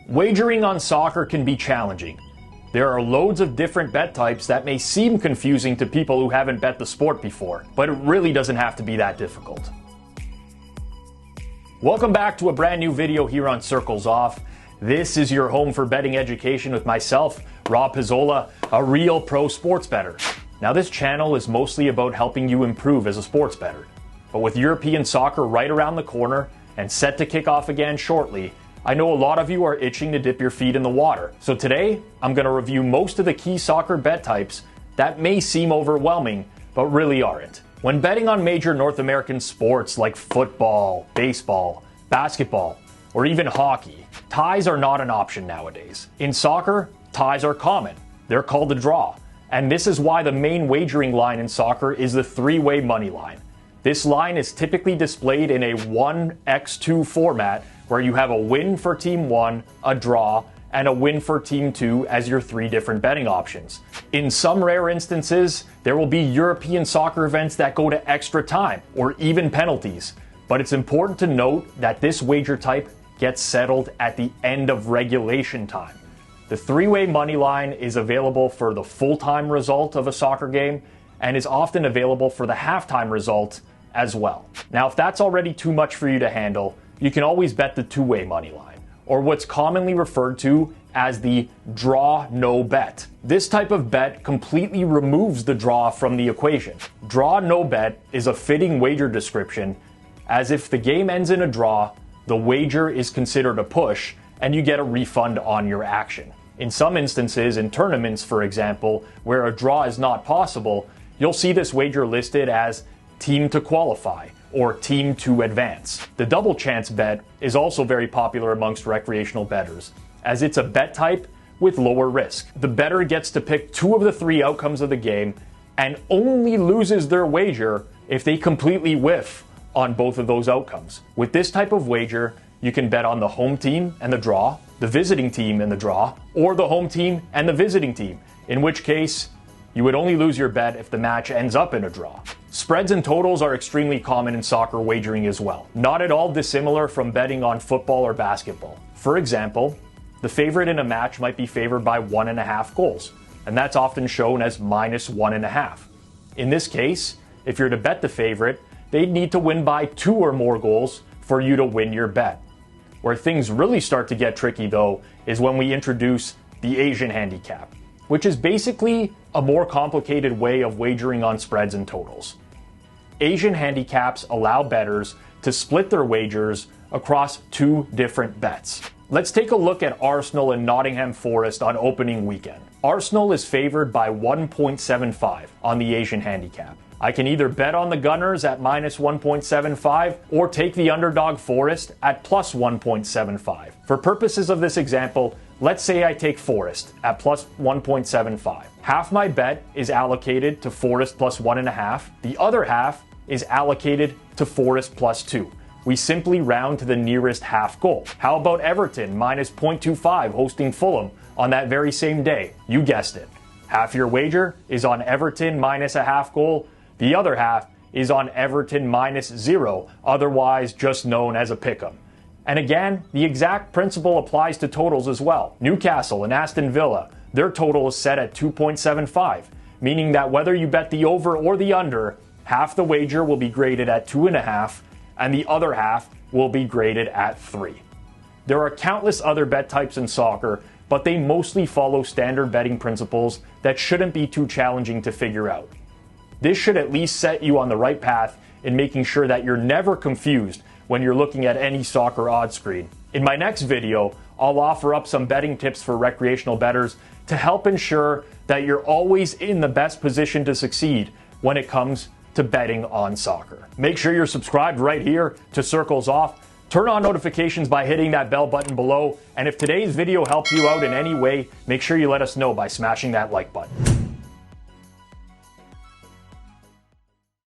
Wagering on soccer can be challenging. There are loads of different bet types that may seem confusing to people who haven't bet the sport before, but it really doesn't have to be that difficult. Welcome back to a brand new video here on Circles Off. This is your home for betting education with myself, Rob Pizzola, a real pro sports bettor. Now this channel is mostly about helping you improve as a sports bettor, but with European soccer right around the corner and set to kick off again shortly, I know a lot of you are itching to dip your feet in the water. So today, I'm going to review most of the key soccer bet types that may seem overwhelming, but really aren't. When betting on major North American sports like football, baseball, basketball, or even hockey, ties are not an option nowadays. In soccer, ties are common. They're called a draw. And this is why the main wagering line in soccer is the three-way money line. This line is typically displayed in a 1x2 format where you have a win for team 1, a draw, and a win for team 2 as your three different betting options. In some rare instances, there will be European soccer events that go to extra time or even penalties. But it's important to note that this wager type gets settled at the end of regulation time. The three-way money line is available for the full-time result of a soccer game and is often available for the halftime result as well. Now, if that's already too much for you to handle, you can always bet the two-way money line, or what's commonly referred to as the draw no bet. This type of bet completely removes the draw from the equation. Draw no bet is a fitting wager description, as if the game ends in a draw, the wager is considered a push, and you get a refund on your action. In some instances, in tournaments for example, where a draw is not possible, you'll see this wager listed as team to qualify or team to advance. The double chance bet is also very popular amongst recreational bettors, as it's a bet type with lower risk. The bettor gets to pick two of the three outcomes of the game and only loses their wager if they completely whiff on both of those outcomes. With this type of wager, you can bet on the home team and the draw, the visiting team and the draw, or the home team and the visiting team, in which case you would only lose your bet if the match ends up in a draw. Spreads and totals are extremely common in soccer wagering as well, not at all dissimilar from betting on football or basketball. For example, the favorite in a match might be favored by 1.5 goals, and that's often shown as -1.5. In this case, if you're to bet the favorite, they'd need to win by 2 or more goals for you to win your bet. Where things really start to get tricky though is when we introduce the Asian handicap, which is basically a more complicated way of wagering on spreads and totals. Asian handicaps allow bettors to split their wagers across two different bets. Let's take a look at Arsenal and Nottingham Forest on opening weekend. Arsenal is favored by 1.75 on the Asian handicap. I can either bet on the Gunners at -1.75 or take the underdog Forest at +1.75. For purposes of this example, let's say I take Forest at +1.75. Half my bet is allocated to Forest +1.5. The other half is allocated to Forest +2. We simply round to the nearest half goal. How about Everton -0.25 hosting Fulham on that very same day? You guessed it. Half your wager is on Everton -0.5 goal. The other half is on Everton -0, otherwise just known as a pick'em. And again, the exact principle applies to totals as well. Newcastle and Aston Villa, their total is set at 2.75, meaning that whether you bet the over or the under, half the wager will be graded at 2.5 and the other half will be graded at 3. There are countless other bet types in soccer, but they mostly follow standard betting principles that shouldn't be too challenging to figure out. This should at least set you on the right path in making sure that you're never confused when you're looking at any soccer odds screen. In my next video, I'll offer up some betting tips for recreational bettors to help ensure that you're always in the best position to succeed when it comes to betting on soccer. Make sure you're subscribed right here to Circles Off. Turn on notifications by hitting that bell button below. And if today's video helped you out in any way, make sure you let us know by smashing that like button.